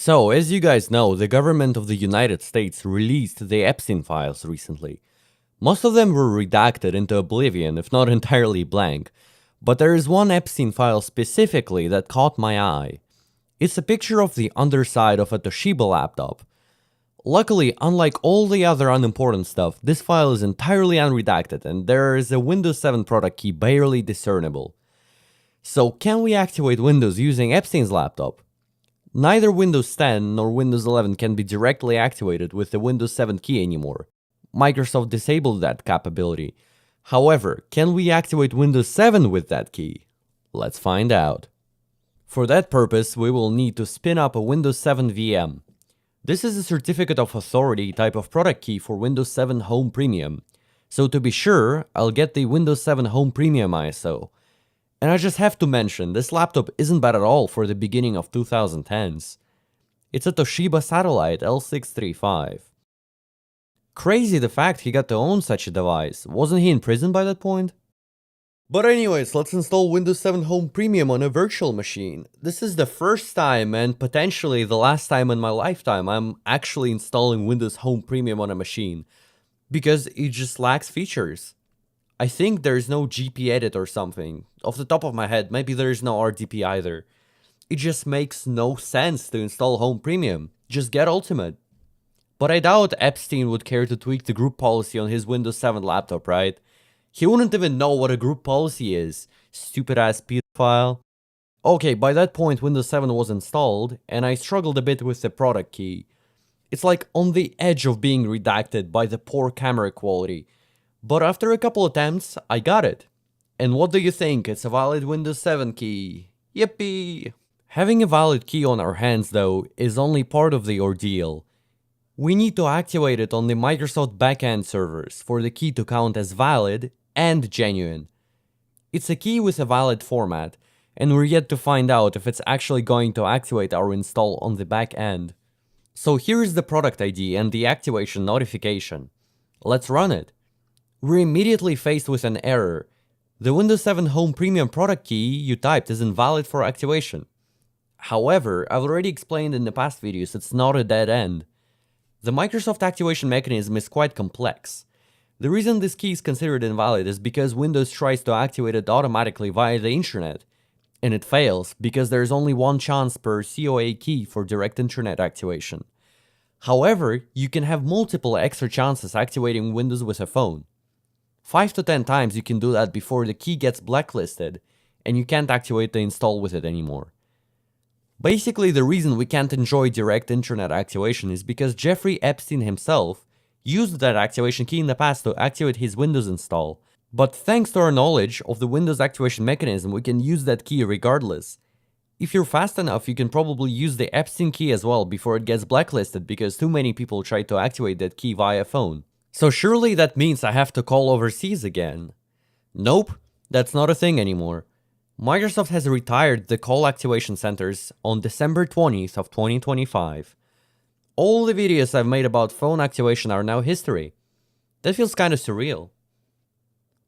So, as you guys know, the government of the United States released the Epstein files recently. Most of them were redacted into oblivion, if not entirely blank, but there is one Epstein file specifically that caught my eye. It's a picture of the underside of a Toshiba laptop. Luckily, unlike all the other unimportant stuff, this file is entirely unredacted and there is a Windows 7 product key barely discernible. So can we activate Windows using Epstein's laptop? Neither Windows 10 nor Windows 11 can be directly activated with the Windows 7 key anymore. Microsoft disabled that capability. However, can we activate Windows 7 with that key? Let's find out. For that purpose, we will need to spin up a Windows 7 VM. This is a Certificate of Authority type of product key for Windows 7 Home Premium. So to be sure, I'll get the Windows 7 Home Premium ISO. And I just have to mention, this laptop isn't bad at all for the beginning of 2010s. It's a Toshiba Satellite L635. Crazy the fact he got to own such a device. Wasn't he in prison by that point? But anyways, let's install Windows 7 Home Premium on a virtual machine. This is the first time and potentially the last time in my lifetime I'm actually installing Windows Home Premium on a machine. Because it just lacks features. I think there's no GP edit or something. Off the top of my head, maybe there's no RDP either. It just makes no sense to install Home Premium. Just get Ultimate. But I doubt Epstein would care to tweak the group policy on his Windows 7 laptop, right? He wouldn't even know what a group policy is. Stupid ass pedophile. Okay, by that point Windows 7 was installed, and I struggled a bit with the product key. It's like on the edge of being redacted by the poor camera quality. But after a couple attempts, I got it. And what do you think? It's a valid Windows 7 key. Yippee! Having a valid key on our hands, though, is only part of the ordeal. We need to activate it on the Microsoft backend servers for the key to count as valid and genuine. It's a key with a valid format, and we're yet to find out if it's actually going to activate our install on the back end. So here's the product ID and the activation notification. Let's run it. We're immediately faced with an error. The Windows 7 Home Premium product key you typed is invalid for activation. However, I've already explained in the past videos it's not a dead end. The Microsoft activation mechanism is quite complex. The reason this key is considered invalid is because Windows tries to activate it automatically via the internet, and it fails because there's only one chance per COA key for direct internet activation. However, you can have multiple extra chances activating Windows with a phone. 5 to 10 times you can do that before the key gets blacklisted, and you can't activate the install with it anymore. Basically, the reason we can't enjoy direct internet activation is because Jeffrey Epstein himself used that activation key in the past to activate his Windows install. But thanks to our knowledge of the Windows activation mechanism, we can use that key regardless. If you're fast enough, you can probably use the Epstein key as well before it gets blacklisted because too many people try to activate that key via phone. So surely that means I have to call overseas again. Nope, that's not a thing anymore. Microsoft has retired the call activation centers on December 20th of 2025. All the videos I've made about phone activation are now history. That feels kinda surreal.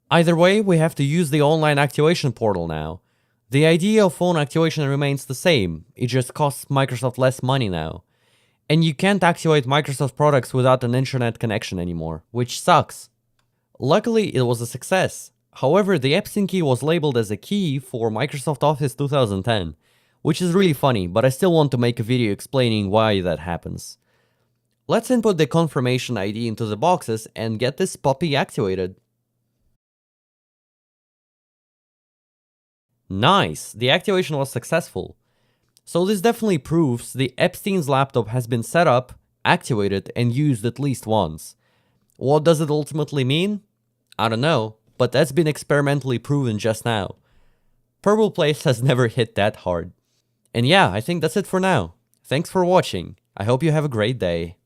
Either way, we have to use the online activation portal now. The idea of phone activation remains the same, it just costs Microsoft less money now. And you can't activate Microsoft products without an internet connection anymore, which sucks. Luckily, it was a success. However, the Epstein key was labeled as a key for Microsoft Office 2010, which is really funny, but I still want to make a video explaining why that happens. Let's input the confirmation ID into the boxes and get this puppy activated. Nice, the activation was successful. So this definitely proves the Epstein's laptop has been set up, activated, and used at least once. What does it ultimately mean? I don't know, but that's been experimentally proven just now. Purple Place has never hit that hard. And yeah, I think that's it for now. Thanks for watching. I hope you have a great day.